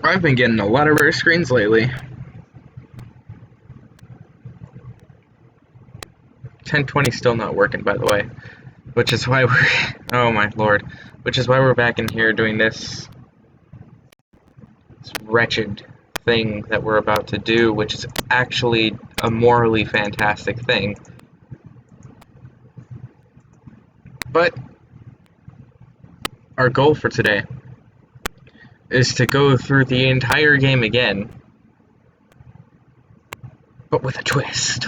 I've been getting a lot of rare screens lately. 1020's still not working, by the way. Which is why we're... oh my lord. Which is why we're back in here doing this wretched thing that we're about to do, which is actually a morally fantastic thing. But our goal for today is to go through the entire game again, but with a twist.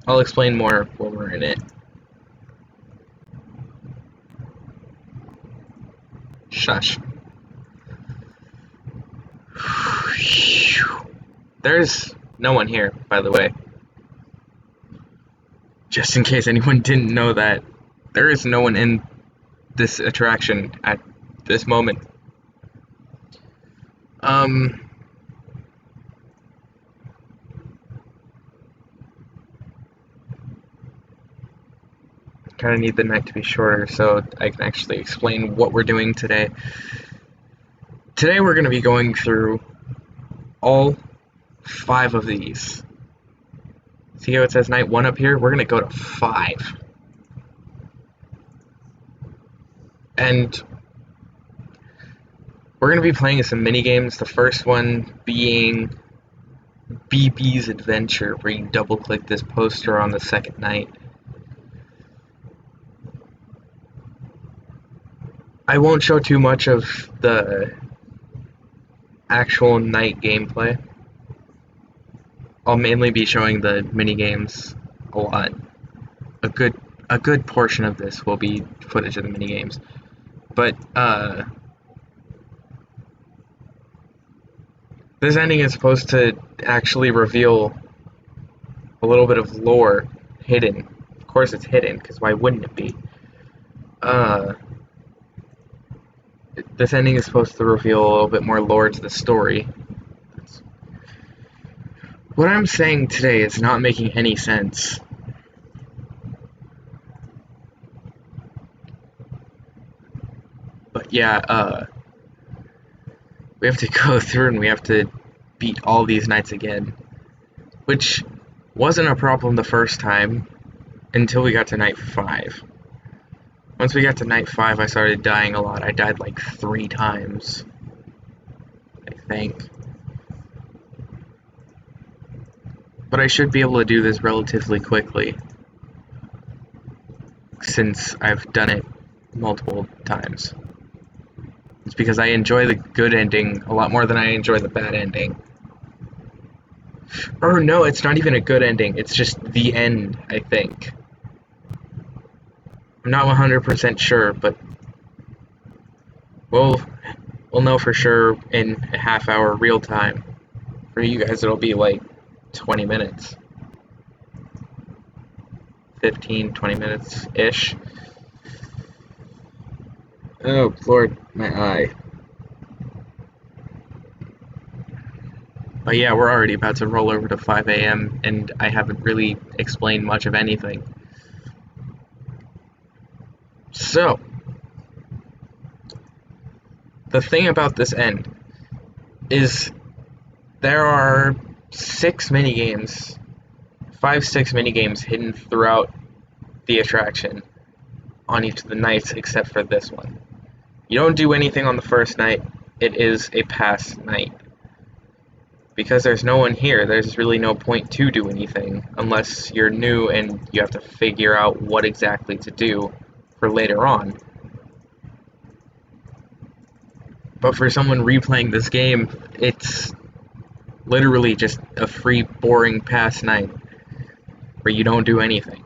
I'll explain more when we're in it. Shush. There's no one here, by the way. Just in case anyone didn't know that, there is no one in this attraction at this moment. Kind of need the night to be shorter so I can actually explain what we're doing today. Today we're going to be going through all 5 of these. See how it says night 1 up here? We're going to go to 5. And we're going to be playing some mini games. The first one being BB's Adventure, where you double click this poster on the second night. I won't show too much of the actual night gameplay. I'll mainly be showing the mini games a lot. A good portion of this will be footage of the mini games. But this ending is supposed to actually reveal a little bit of lore hidden. Of course it's hidden, because why wouldn't it be? This ending is supposed to reveal a little bit more lore to the story. What I'm saying today is not making any sense. But yeah, we have to go through and we have to beat all these nights again. Which wasn't a problem the first time until we got to night 5. Once we got to night 5, I started dying a lot. I died like 3 times, I think. But I should be able to do this relatively quickly, since I've done it multiple times. It's because I enjoy the good ending a lot more than I enjoy the bad ending. Or no, it's not even a good ending, it's just the end, I think. I'm not 100% sure, but we'll know for sure in a half hour real time. For you guys, it'll be like 20 minutes. 15, 20 minutes-ish. Oh, Lord, my eye. But yeah, we're already about to roll over to 5 a.m., and I haven't really explained much of anything. So, the thing about this end is there are 6 minigames, 5-6 minigames hidden throughout the attraction on each of the nights except for this one. You don't do anything on the first night, it is a pass night. Because there's no one here, there's really no point to do anything unless you're new and you have to figure out what exactly to do for later on. But for someone replaying this game, it's literally just a free, boring pass night where you don't do anything.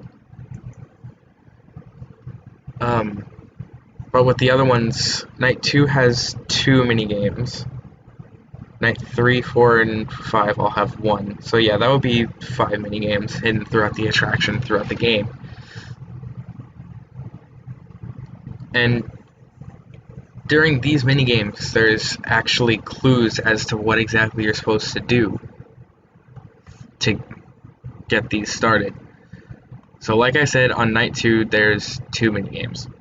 But with the other ones, night 2 has 2 minigames. Night 3, 4, and 5 all have 1. So yeah, that would be 5 minigames hidden throughout the attraction, throughout the game. And during these minigames, there's actually clues as to what exactly you're supposed to do to get these started. So like I said, on night 2, there's 2 minigames.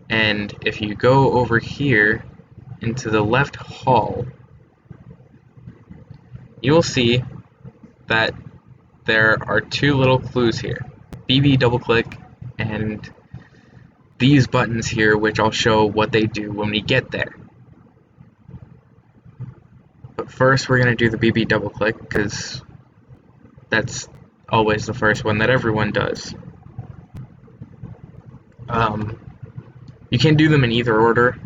And if you go over here into the left hall, you will see that there are two little clues here. BB double click and these buttons here, which I'll show what they do when we get there. But first we're going to do the BB double click because that's always the first one that everyone does. You can do them in either order,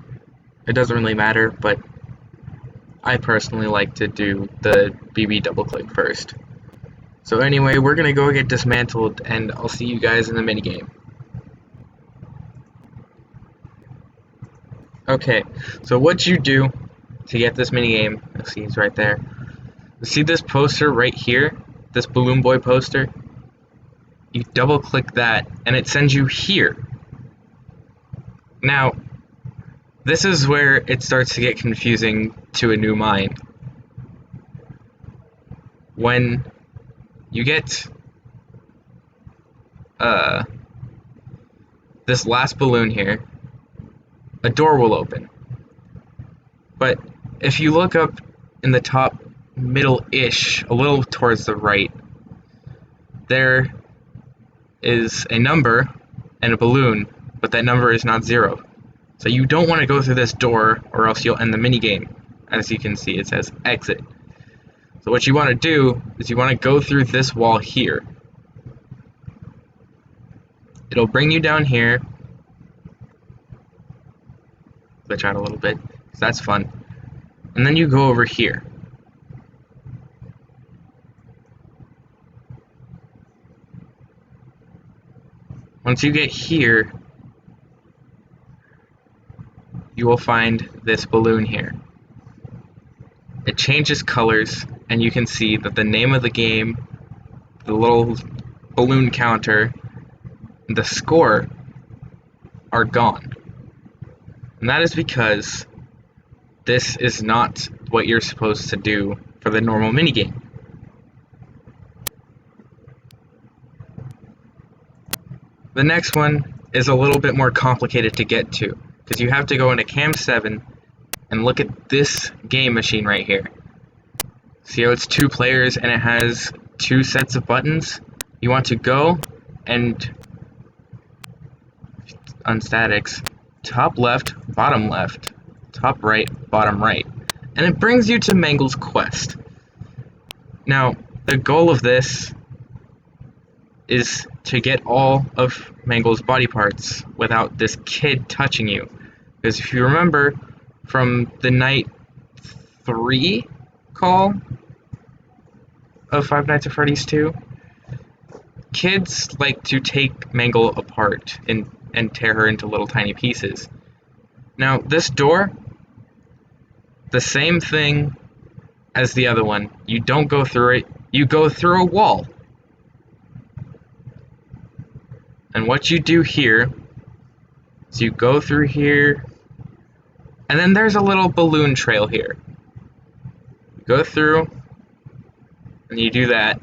it doesn't really matter, but I personally like to do the BB double click first. So anyway, we're gonna go get dismantled and I'll see you guys in the minigame. Okay, so what you do to get this minigame, let's see, he's right there. See this poster right here, this Balloon Boy poster? You double click that and it sends you here. Now, this is where it starts to get confusing to a new mind. When you get this last balloon here, a door will open. But if you look up in the top middle-ish, a little towards the right, there is a number and a balloon, but that number is not 0. So you don't want to go through this door or else you'll end the minigame. As you can see, it says exit. So what you want to do is you want to go through this wall here. It'll bring you down here. Glitch out a little bit, because that's fun. And then you go over here. Once you get here, you will find this balloon here. It changes colors, and you can see that the name of the game, the little balloon counter, and the score are gone. And that is because this is not what you're supposed to do for the normal minigame. The next one is a little bit more complicated to get to, because you have to go into Cam 7 and look at this game machine right here. See how it's 2 players and it has 2 sets of buttons? You want to go and on statics, top left, top right, bottom right. And it brings you to Mangle's quest. Now, the goal of this is to get all of Mangle's body parts without this kid touching you. Because if you remember from the night 3 call of Five Nights at Freddy's 2, kids like to take Mangle apart and tear her into little tiny pieces. Now, this door, the same thing as the other one. You don't go through it, you go through a wall. And what you do here is you go through here, and then there's a little balloon trail here. You go through, and you do that.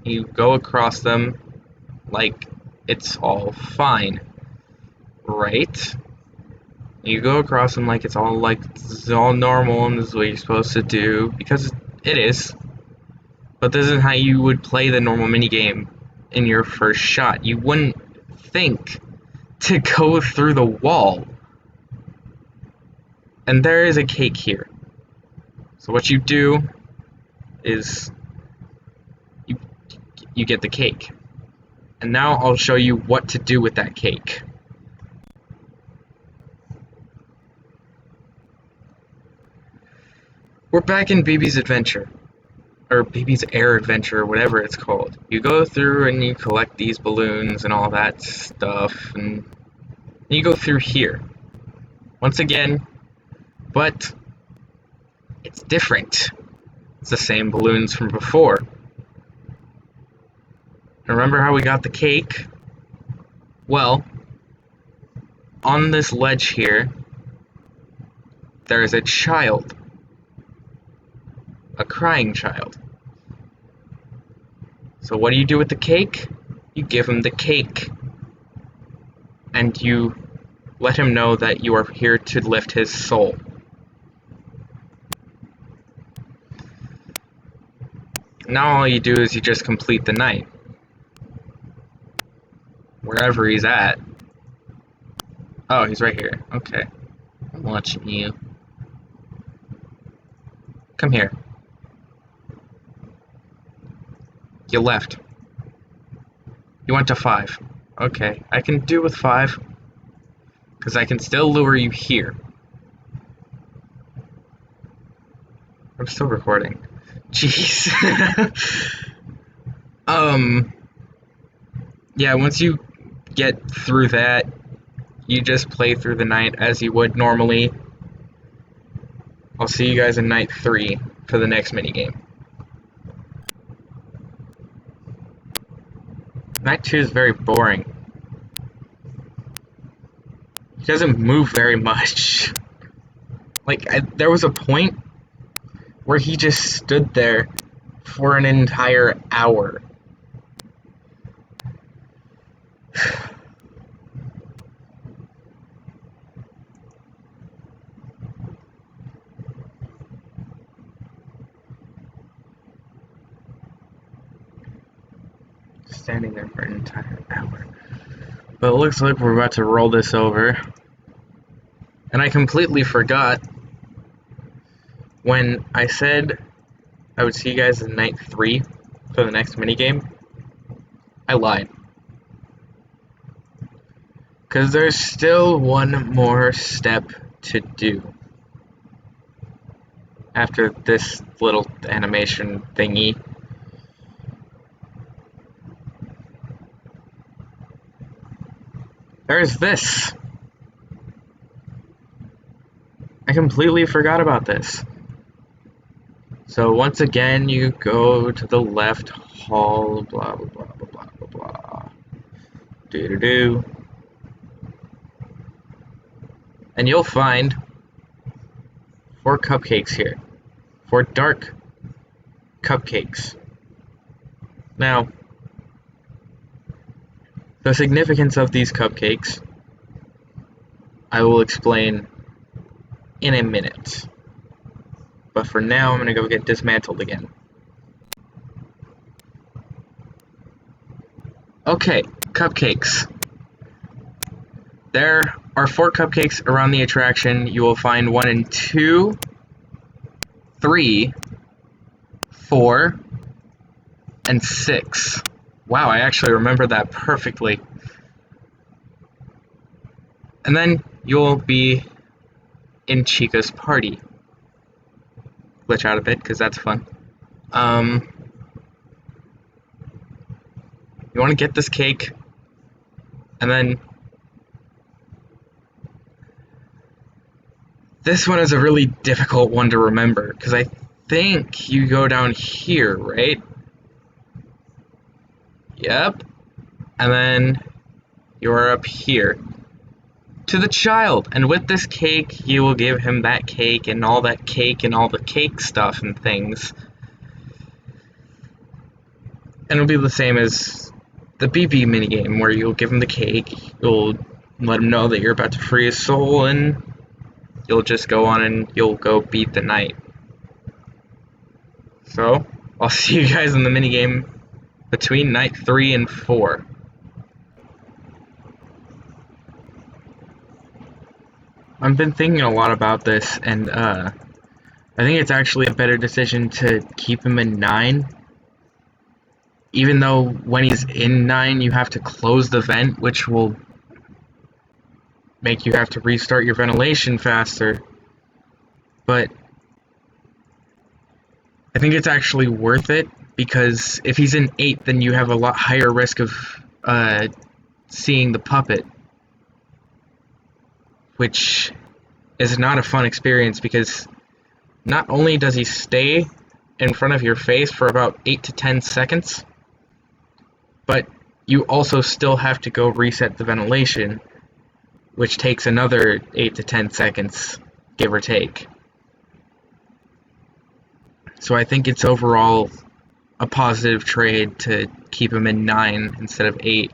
You go across them like it's all fine, right? You go across them like it's all normal, and this is what you're supposed to do, because it is. But this is how you would play the normal minigame in your first shot. You wouldn't think to go through the wall. And there is a cake here. So what you do is you get the cake. And now I'll show you what to do with that cake. We're back in Baby's Adventure, or Baby's Air Adventure, or whatever it's called. You go through and you collect these balloons and all that stuff, and you go through here. Once again, but it's different. It's the same balloons from before. Remember how we got the cake? Well, on this ledge here, there is a child. A crying child. So what do you do with the cake? You give him the cake. And you let him know that you are here to lift his soul. Now all you do is you just complete the night. Wherever he's at. Oh, he's right here. Okay. I'm watching you. Come here. You left. You went to 5. Okay, I can do with 5. Because I can still lure you here. I'm still recording. Jeez. Yeah, once you get through that, you just play through the night as you would normally. I'll see you guys in night 3 for the next minigame. Night 2 is very boring. He doesn't move very much. Like, there was a point where he just stood there for an entire hour. Standing there for an entire hour. But it looks like we're about to roll this over. And I completely forgot when I said I would see you guys in night 3 for the next minigame. I lied. Because there's still one more step to do. After this little animation thingy. There's this. I completely forgot about this. So once again, you go to the left hall, blah, blah, blah, blah, blah, blah, blah. Do-do-do. And you'll find 4 cupcakes here. 4 dark cupcakes. Now, the significance of these cupcakes, I will explain in a minute. But for now, I'm gonna go get dismantled again. Okay, cupcakes. There are 4 cupcakes around the attraction. You will find 1 and 2, 3, 4, and 6. Wow, I actually remember that perfectly. And then you'll be in Chica's party. Glitch out a bit, because that's fun. You want to get this cake, and then this one is a really difficult one to remember, because I think you go down here, right? Yep. And then you're up here. To the child, and with this cake, you will give him that cake and all the cake stuff and things. And it'll be the same as the BB minigame, where you'll give him the cake, you'll let him know that you're about to free his soul, and you'll just go on and you'll go beat the night. So, I'll see you guys in the minigame between night 3 and 4. I've been thinking a lot about this, and I think it's actually a better decision to keep him in 9. Even though when he's in 9, you have to close the vent, which will make you have to restart your ventilation faster. But I think it's actually worth it, because if he's in 8, then you have a lot higher risk of seeing the puppet, which is not a fun experience, because not only does he stay in front of your face for about 8 to 10 seconds, but you also still have to go reset the ventilation, which takes another 8 to 10 seconds, give or take. So I think it's overall a positive trade to keep him in 9 instead of 8.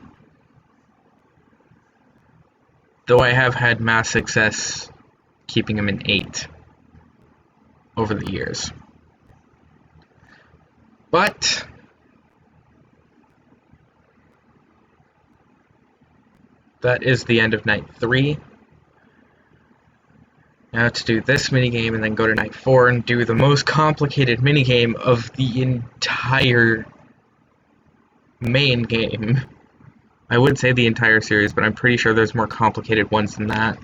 though I have had mass success keeping him in 8 over the years. But that is the end of night 3. Now to do this minigame and then go to night 4 and do the most complicated minigame of the entire main game. I would say the entire series, but I'm pretty sure there's more complicated ones than that.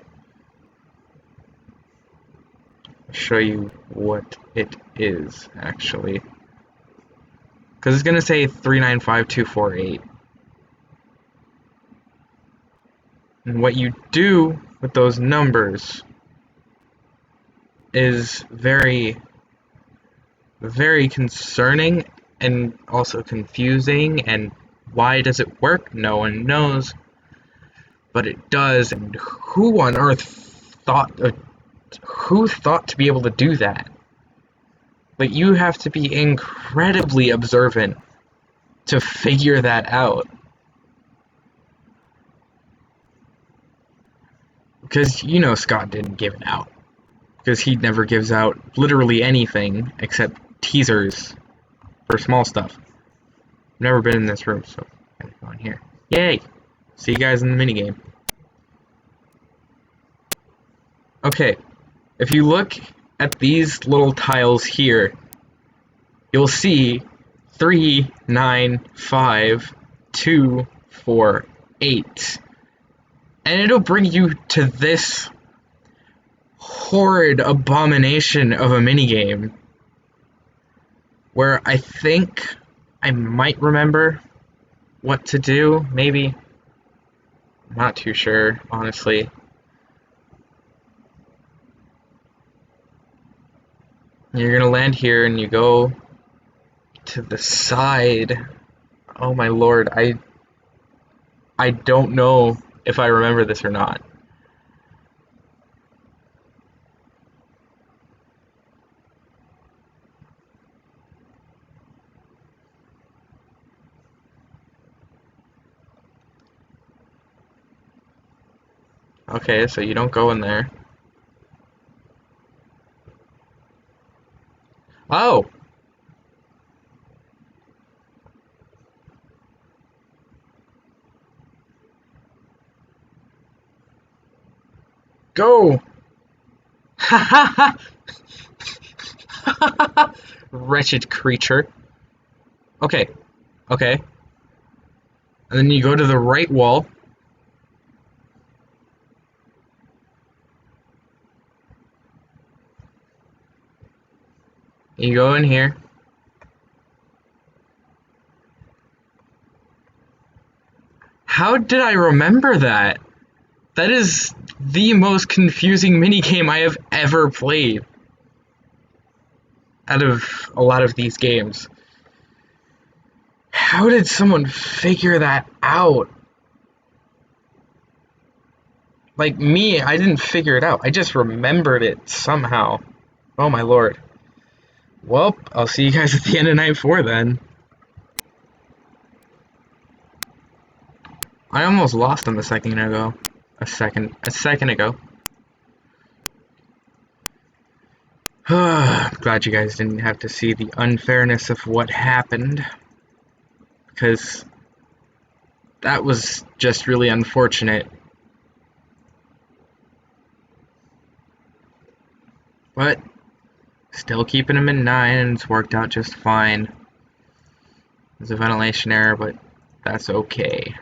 I'll show you what it is, actually. Because it's going to say 395248. And what you do with those numbers is very, very concerning and also confusing, and why does it work? No one knows, but it does. And who on earth thought to be able to do that? But you have to be incredibly observant to figure that out. Because you know Scott didn't give it out. Because he never gives out literally anything except teasers for small stuff. I've never been in this room, so I'm gonna go in here. Yay! See you guys in the minigame. Okay, if you look at these little tiles here, you'll see 3, 9, 5, 2, 4, 8. And it'll bring you to this horrid abomination of a minigame where I think I might remember what to do, maybe. I'm not too sure, honestly. You're gonna land here and you go to the side. Oh my lord, I don't know if I remember this or not. Okay, so you don't go in there. Oh! Go! Ha ha ha! Wretched creature. Okay. Okay. And then you go to the right wall. You go in here. How did I remember that? That is the most confusing minigame I have ever played out of a lot of these games. How did someone figure that out? Like me, I didn't figure it out. I just remembered it somehow. Oh my lord. Well, I'll see you guys at the end of night 4 then. I almost lost them a second ago. A second ago. I'm glad you guys didn't have to see the unfairness of what happened, because that was just really unfortunate. But still keeping him in 9, and it's worked out just fine. There's a ventilation error, but that's okay.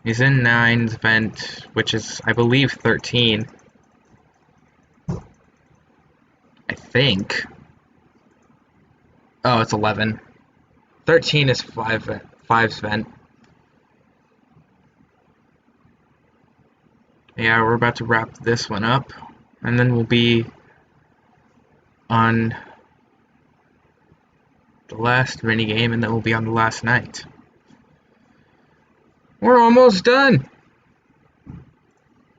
He's in 9's vent, which is, I believe, 13. I think. Oh, it's 11. 13 is 5's vent. Yeah, we're about to wrap this one up, and then we'll be on the last minigame, and then we'll be on the last night. We're almost done!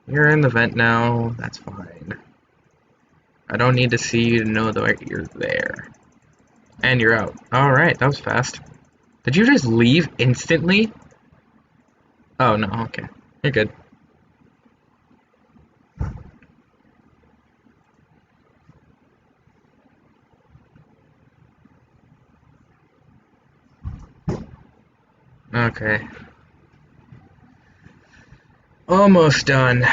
You're in the vent now, that's fine. I don't need to see you to know that you're there. And you're out. Alright, that was fast. Did you just leave instantly? Oh no, okay. You're good. Okay. Almost done.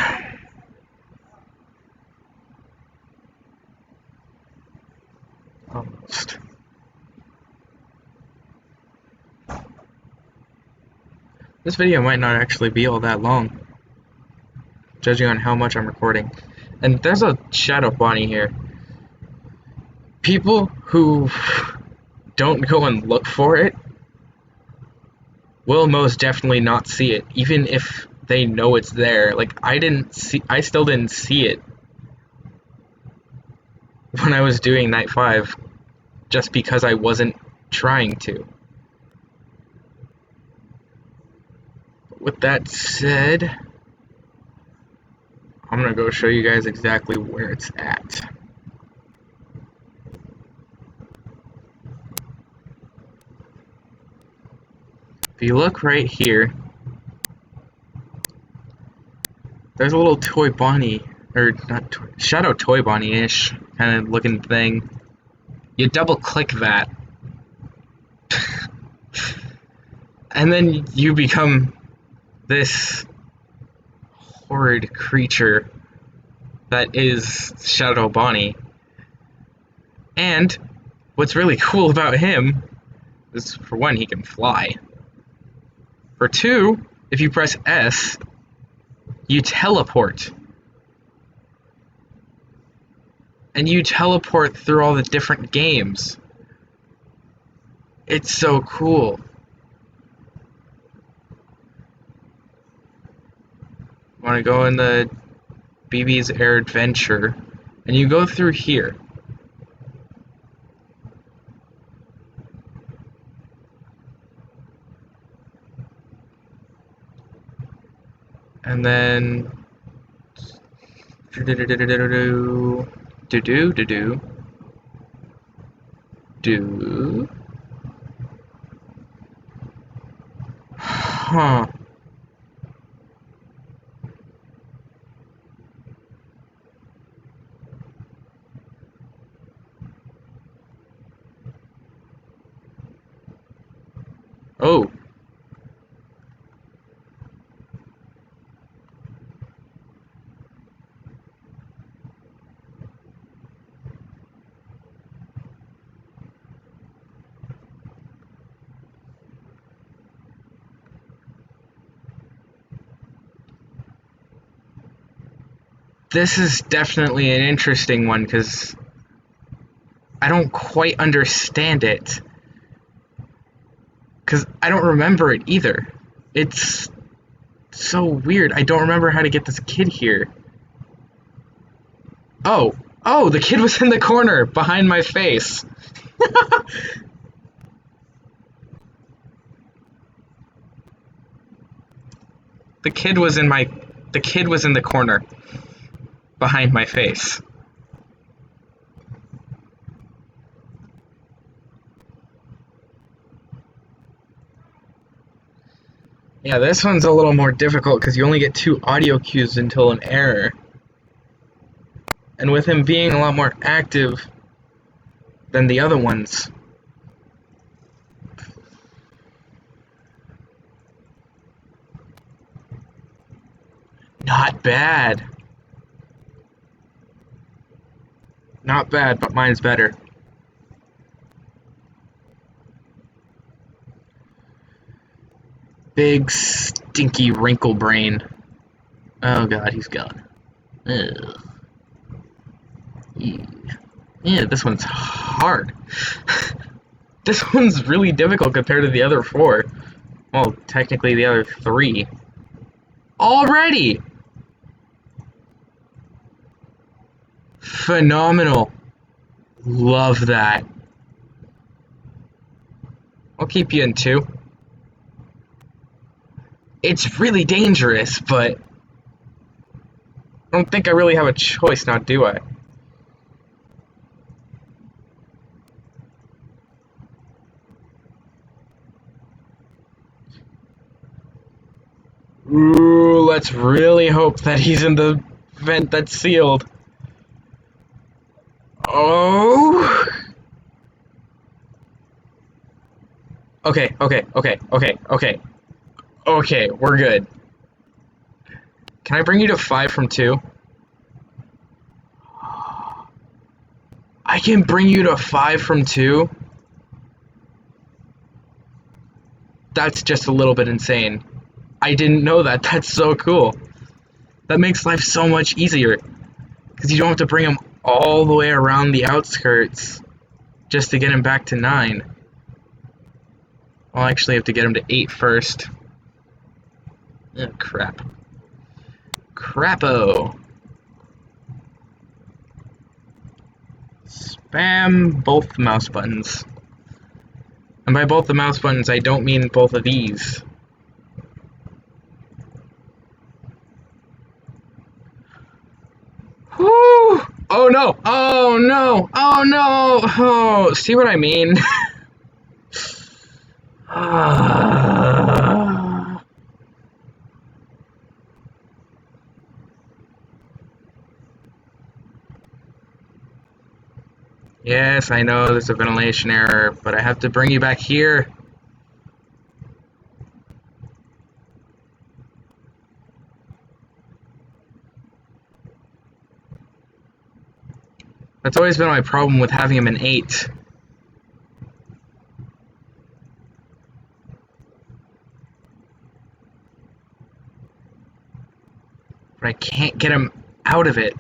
Almost. This video might not actually be all that long, judging on how much I'm recording. And there's a shadow Bonnie here. People who don't go and look for it will most definitely not see it, even if they know it's there. Like, I still didn't see it when I was doing night 5, just because I wasn't trying to. With that said, I'm gonna go show you guys exactly where it's at. If you look right here, there's a little toy Bonnie, or not toy, Shadow Toy Bonnie-ish kind of looking thing. You double click that, and then you become this horrid creature that is Shadow Bonnie. And what's really cool about him is, for one, he can fly. For two, if you press S, you teleport. And you teleport through all the different games. It's so cool. Want to go in the BB's Air Adventure, and you go through here. And then do. Huh. Oh. This is definitely an interesting one, because I don't quite understand it. Because I don't remember it either. It's so weird. I don't remember how to get this kid here. Oh, the kid was in the corner behind my face. The kid was in the corner behind my face. Yeah, this one's a little more difficult because you only get 2 audio cues until an error. And with him being a lot more active than the other ones, not bad. Not bad, but mine's better. Big, stinky wrinkle brain. Oh god, he's gone. Ugh. Yeah, this one's hard. This one's really difficult compared to the other 4. Well, technically the other 3. Already! Phenomenal. Love that. I'll keep you in 2. It's really dangerous, but I don't think I really have a choice now, do I? Ooh, let's really hope that he's in the vent that's sealed. Oh! Okay. Okay, we're good. Can I bring you to 5 from 2? I can bring you to 5 from 2? That's just a little bit insane. I didn't know that. That's so cool. That makes life so much easier. Because you don't have to bring him all the way around the outskirts just to get him back to 9. I'll actually have to get him to 8 first. Oh, crap. Crapo. Spam both mouse buttons. And by both the mouse buttons, I don't mean both of these. Whew! Oh no! Oh no! Oh no! Oh, see what I mean? Yes, I know there's a ventilation error, but I have to bring you back here. That's always been my problem with having him in 8. But I can't get him out of it.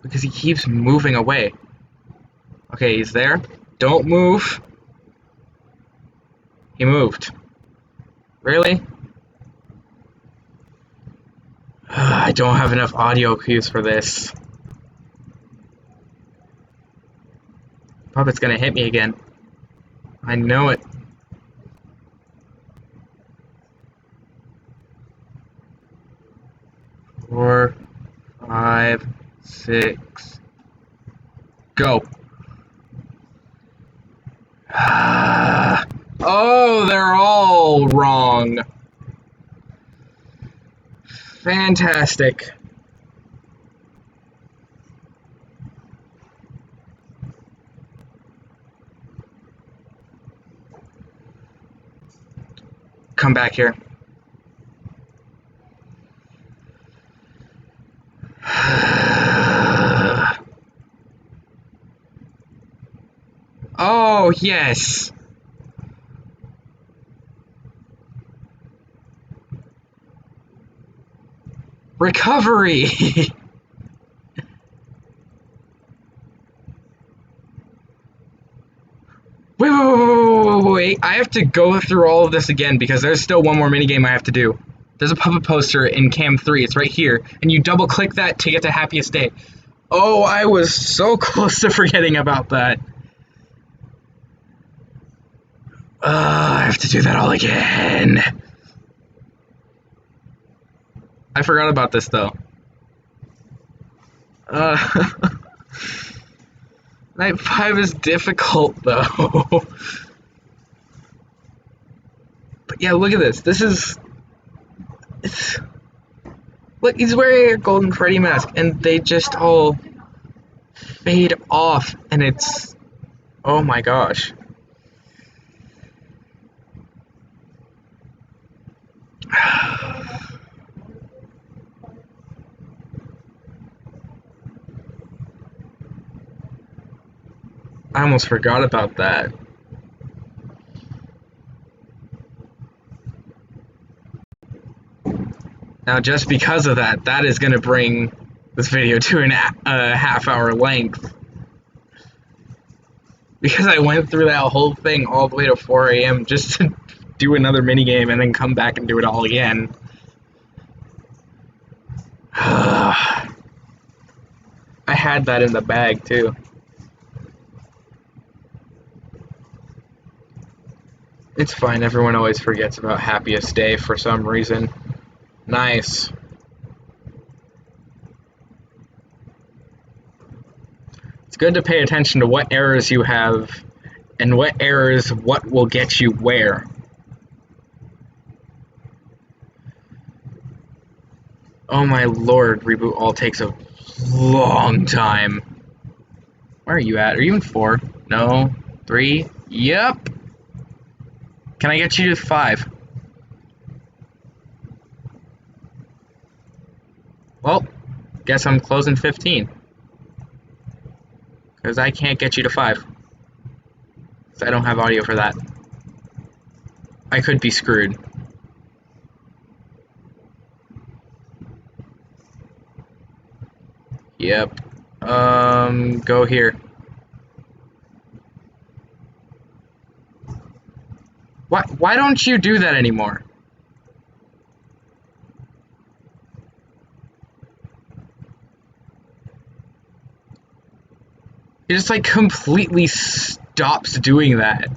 Because he keeps moving away. Okay, he's there. Don't move. He moved. Really? I don't have enough audio cues for this. Puppet's gonna hit me again. I know it. Four, 5, 6, go. Oh, they're all wrong. Fantastic. Come back here. Oh, yes. Recovery. Wait. I have to go through all of this again because there's still one more minigame I have to do. There's a puppet poster in Cam 3. It's right here. And you double click that to get to Happiest Day. Oh, I was so close to forgetting about that. I have to do that all again. I forgot about this though. Night 5 is difficult though. But yeah, look at this. Look, he's wearing a golden Freddy mask and they just all fade off and it's, oh my gosh. I almost forgot about that. Now, just because of that, that is going to bring this video to a half-hour length. Because I went through that whole thing all the way to 4 a.m. just to do another minigame and then come back and do it all again. I had that in the bag, too. It's fine, everyone always forgets about Happiest Day for some reason. Nice. It's good to pay attention to what errors you have and what errors, what will get you where. Oh my lord, Reboot All takes a long time. Where are you at? Are you in 4? No. 3? Yep. Can Can I get you to 5? Well, guess I'm closing 15. Because I can't get you to 5. Because I don't have audio for that. I could be screwed. Yep. Go here. Why don't you do that anymore? It just like completely stops doing that.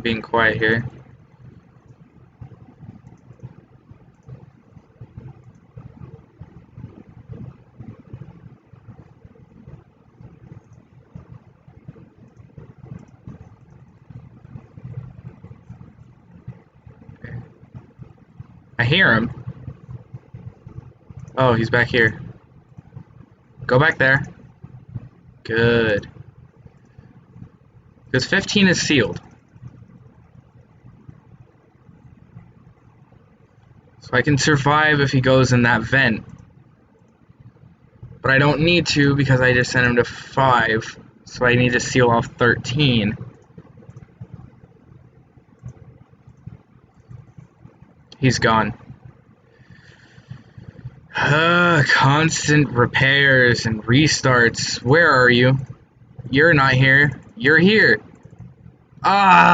Being quiet here. I hear him. Oh, he's back here. Go back there. Good. Because 15 is sealed. So I can survive if he goes in that vent. But I don't need to because I just sent him to 5. So I need to seal off 13. He's gone. Constant repairs and restarts. Where are you? You're not here. You're here. Ah!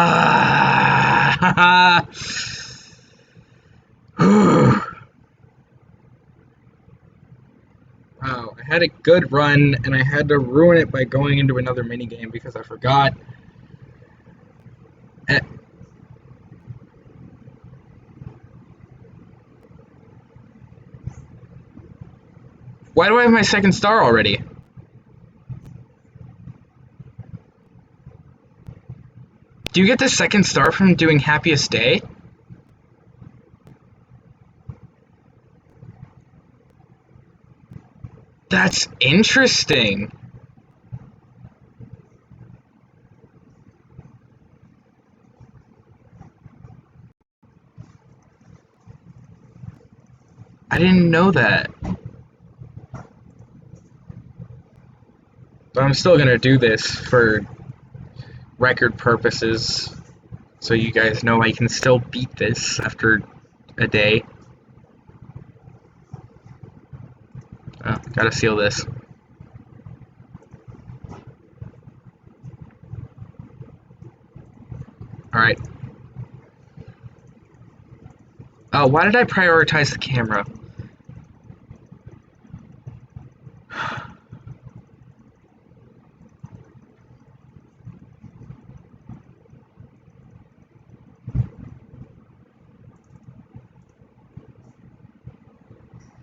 Wow, I had a good run and I had to ruin it by going into another minigame because I forgot. Eh. Why do I have my second star already? Do you get the second star from doing Happiest Day? That's interesting. I didn't know that. But I'm still gonna do this for record purposes. So you guys know I can still beat this after a day. Oh, gotta seal this. Alright. Oh, why did I prioritize the camera?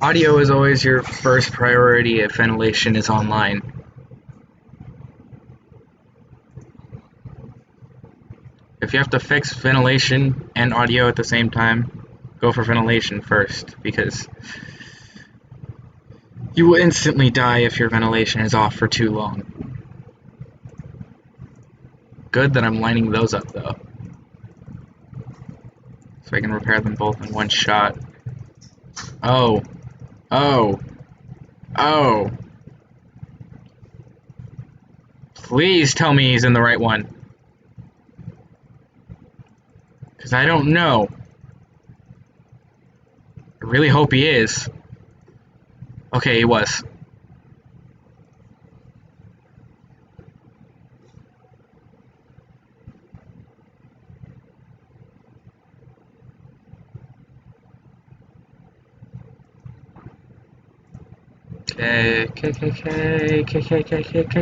Audio is always your first priority if ventilation is online. If you have to fix ventilation and audio at the same time, go for ventilation first, because you will instantly die if your ventilation is off for too long. Good that I'm lining those up though, so I can repair them both in one shot. Oh. Oh. Oh. Please tell me he's in the right one. Because I don't know. I really hope he is. Okay, he was.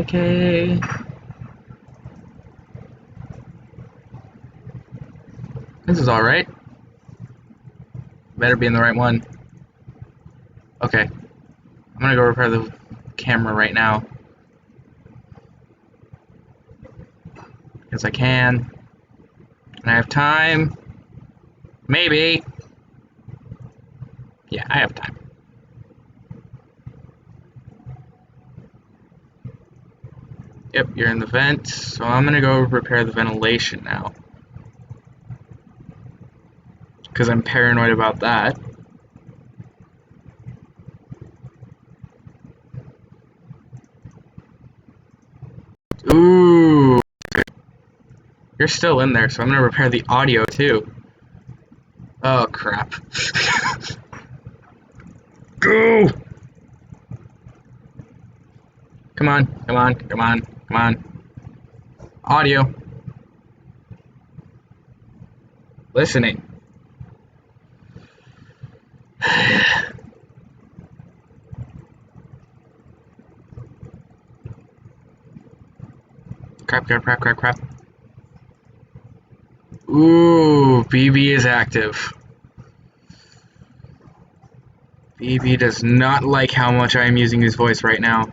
K. This is alright. Better be in the right one. Okay. I'm gonna go repair the camera right now. Because I can. And I have time. Maybe. Yeah, I have time. Yep, you're in the vent, so I'm gonna go repair the ventilation now. Because I'm paranoid about that. Ooh. You're still in there, so I'm gonna repair the audio too. Oh, crap. Go! Come on, come on, come on, come on. Audio. Listening. Crap, crap, crap, crap, crap. Ooh, BB is active. BB does not like how much I am using his voice right now.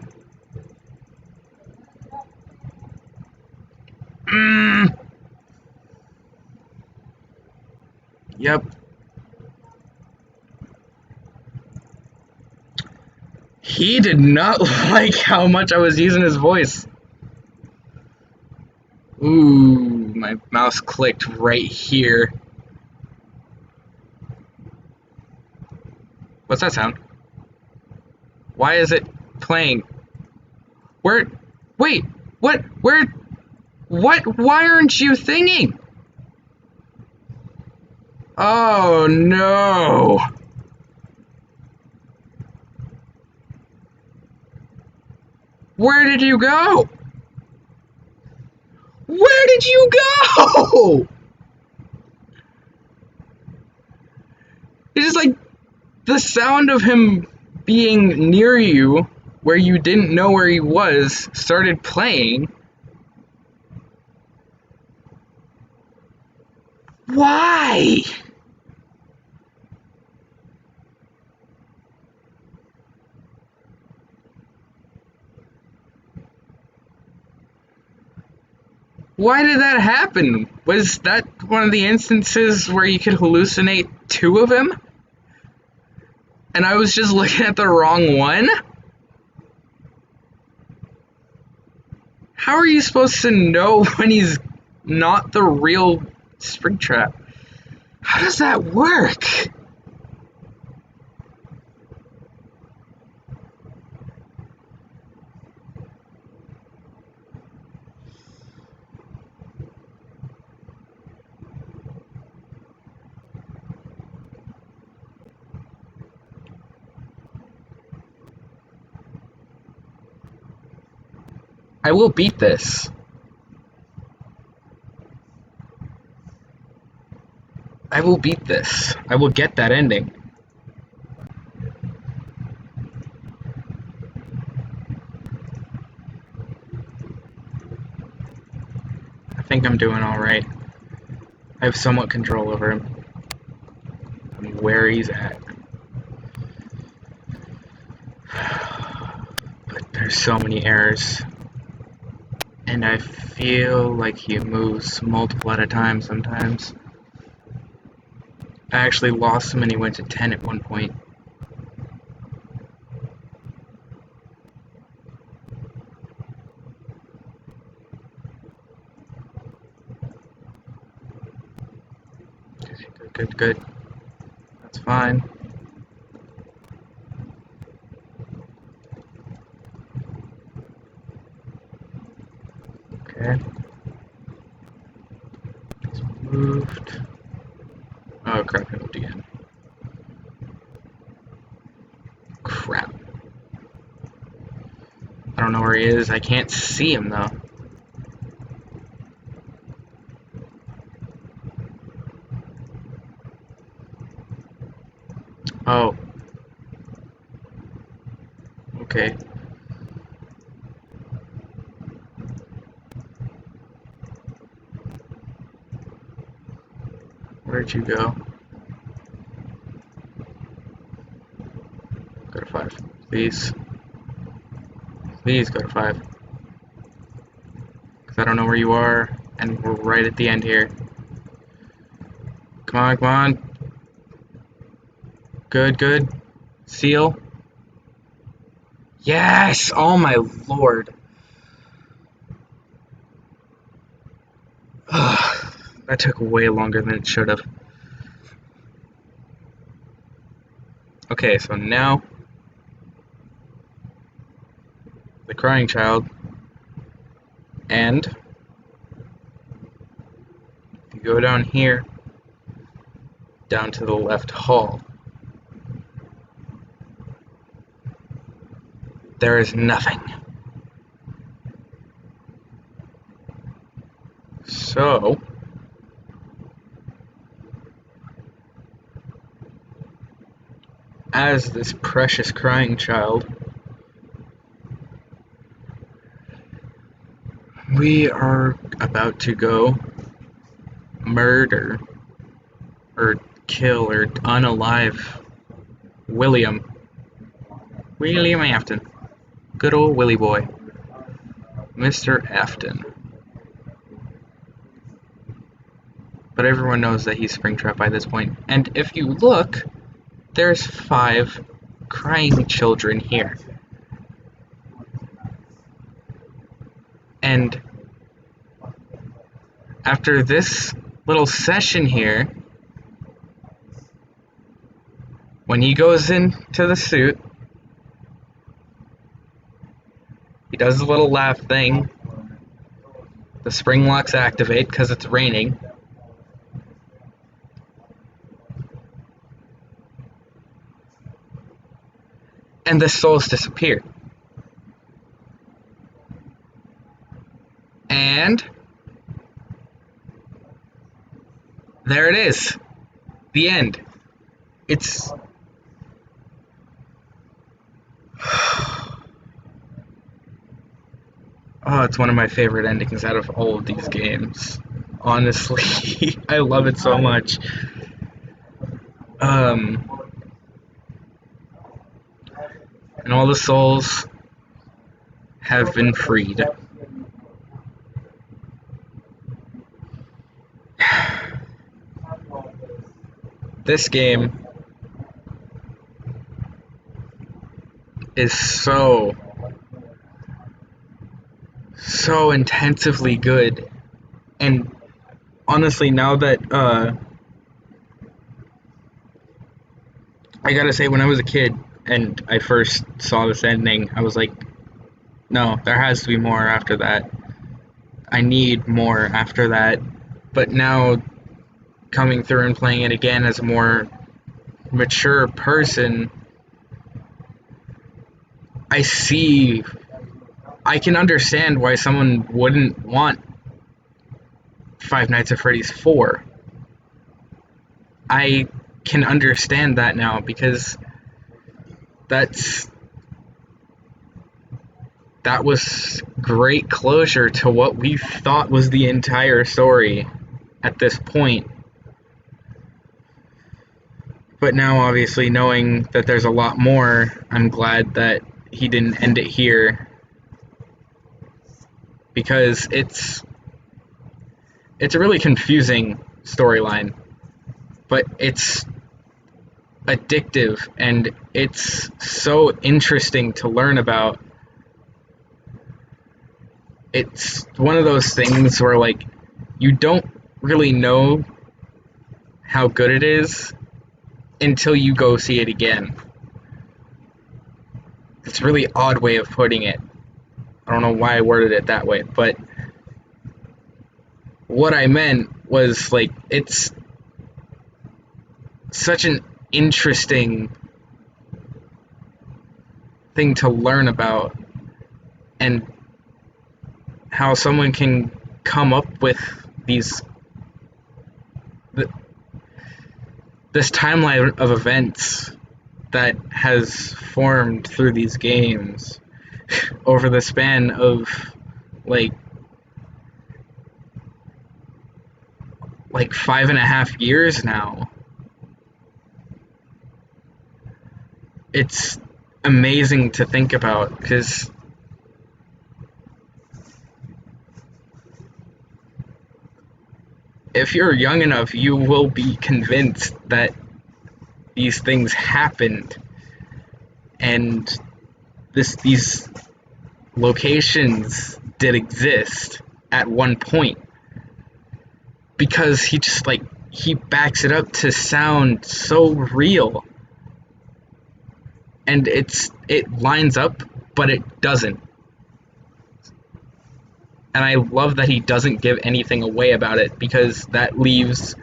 Yep. He did not like how much I was using his voice. Ooh, my mouse clicked right here. What's that sound? Why is it playing? Where? Wait, what? Where? What? Why aren't you thinking? Oh no. Where did you go? Where did you go? It's just like the sound of him being near you where you didn't know where he was started playing. Why? Why did that happen? Was that one of the instances where you could hallucinate two of him? And I was just looking at the wrong one? How are you supposed to know when he's not the real Springtrap? How does that work? I will beat this. I will beat this. I will get that ending. I think I'm doing alright. I have somewhat control over him. And where he's at. But there's so many errors. And I feel like he moves multiple at a time sometimes. I actually lost him and he went to 10 at one point. Good, good, good. That's fine. Okay. He's moved. Oh crap, he moved again. Crap. I don't know where he is. I can't see him though. Oh. Okay. Where'd you go? Go to 5. Please. Please go to 5. Because I don't know where you are, and we're right at the end here. Come on, come on. Good, good. Seal. Yes! Oh my lord. That took way longer than it should have. Okay, so now the crying child, and if you go down here, down to the left hall, there is nothing. So, as this precious crying child, we are about to go murder or kill or unalive William Afton. Good old Willie boy. Mr. Afton. But everyone knows that he's Springtrap by this point. And if you look, there's 5 crying children here. And after this little session here, when he goes into the suit, he does a little laugh thing. The spring locks activate because it's raining. And the souls disappear. And there it is. The end. It's oh, it's one of my favorite endings out of all of these games. Honestly, I love it so much. And all the souls have been freed. This game is so intensively good, and honestly, now that I gotta say, when I was a kid and I first saw this ending, I was like, no, there has to be more after that. I need more after that. But now, coming through and playing it again as a more mature person, I can understand why someone wouldn't want Five Nights at Freddy's 4. I can understand that now, because that was great closure to what we thought was the entire story at this point. But now, obviously, knowing that there's a lot more, I'm glad that he didn't end it here, because it's a really confusing storyline, but it's addictive and it's so interesting to learn about. It's one of those things where, like, you don't really know how good it is until you go see it again. It's a really odd way of putting it. I don't know why I worded it that way, but what I meant was, like, it's such an interesting thing to learn about, and how someone can come up with this timeline of events that has formed through these games over the span of like 5.5 years now. It's amazing to think about, because if you're young enough, you will be convinced that these things happened, and these locations did exist at one point, because he just like he backs it up to sound so real, and it lines up, but it doesn't. And I love that he doesn't give anything away about it, because that leaves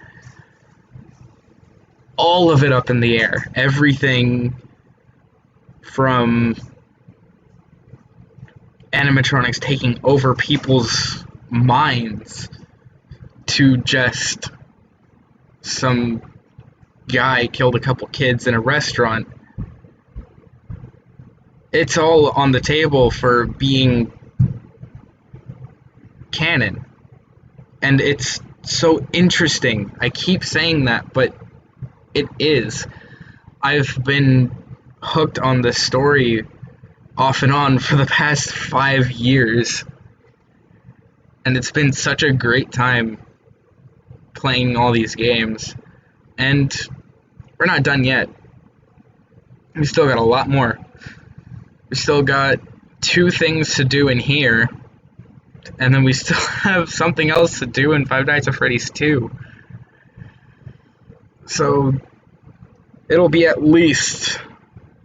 all of it up in the air. Everything from animatronics taking over people's minds to just some guy killed a couple kids in a restaurant. It's all on the table for being canon. And it's so interesting. I keep saying that, but it is. I've been hooked on this story off and on for the past 5 years. And it's been such a great time playing all these games. And we're not done yet. We still got a lot more. We still got 2 things to do in here. And then we still have something else to do in Five Nights at Freddy's 2. So it'll be at least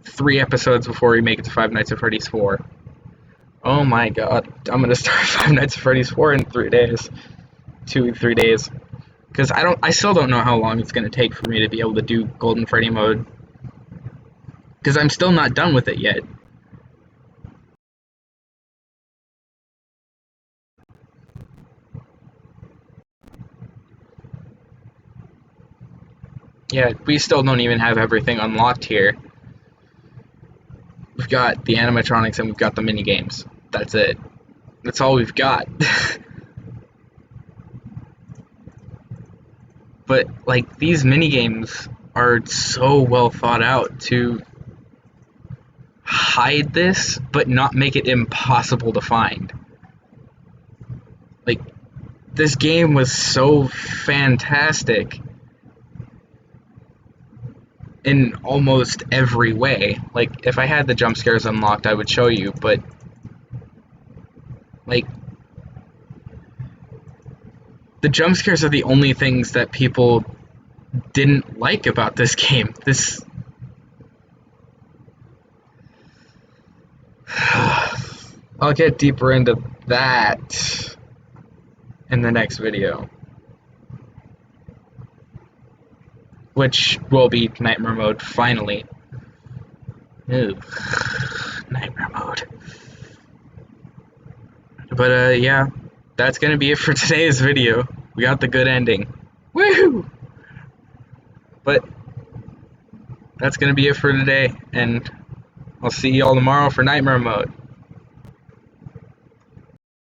3 episodes before we make it to Five Nights at Freddy's 4. Oh my god. I'm gonna start Five Nights at Freddy's 4 in 3 days. 3 days. Because I still don't know how long it's gonna take for me to be able to do Golden Freddy mode. Because I'm still not done with it yet. Yeah, we still don't even have everything unlocked here. We've got the animatronics and we've got the mini games. That's it. That's all we've got. But like, these mini games are so well thought out to hide this but not make it impossible to find. Like, this game was so fantastic in almost every way. Like, if I had the jump scares unlocked, I would show you, but like, the jump scares are the only things that people didn't like about this game. I'll get deeper into that in the next video, which will be Nightmare Mode, finally. Ew. Nightmare Mode. But yeah, that's gonna be it for today's video. We got the good ending. Woohoo! But that's gonna be it for today, and I'll see y'all tomorrow for Nightmare Mode.